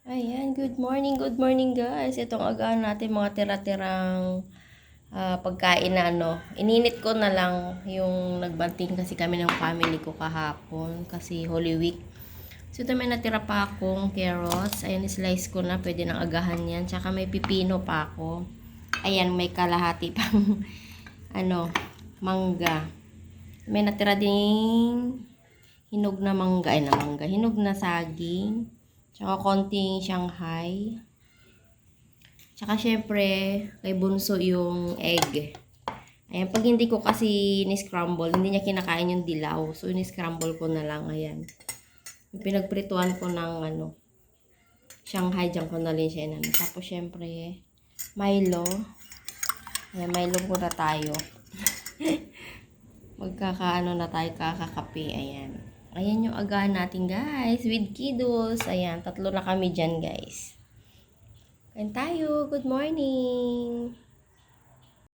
Ayan, good morning guys. Itong agahan natin mga tira-tirang pagkain na ininit ko na lang yung nagbanting kasi kami ng family ko kahapon kasi Holy Week. So ito may natira pa akong carrots. Ayan, slice ko na. Pwede nang agahan yan. Tsaka may pipino pa ako. Ayan, may kalahati pang mangga. May natira ding hinog na mangga. Hinog na saging. Tsaka konting Shanghai. Tsaka syempre, kay Bunso yung egg. Ayan, pag hindi ko kasi ni-scramble, hindi niya kinakain yung dilaw. So, ni-scramble ko na lang. Ayan. Yung pinagprituan ko ng Shanghai, dyan ko na rin siya inano. Tapos syempre, Milo. Ayan, Milo muna tayo. Magkakaano na tayo, kakakape. Ayan. Ayan yung agahan natin guys, with kiddos. Ayan, 3 na kami dyan guys. Kain tayo, good morning!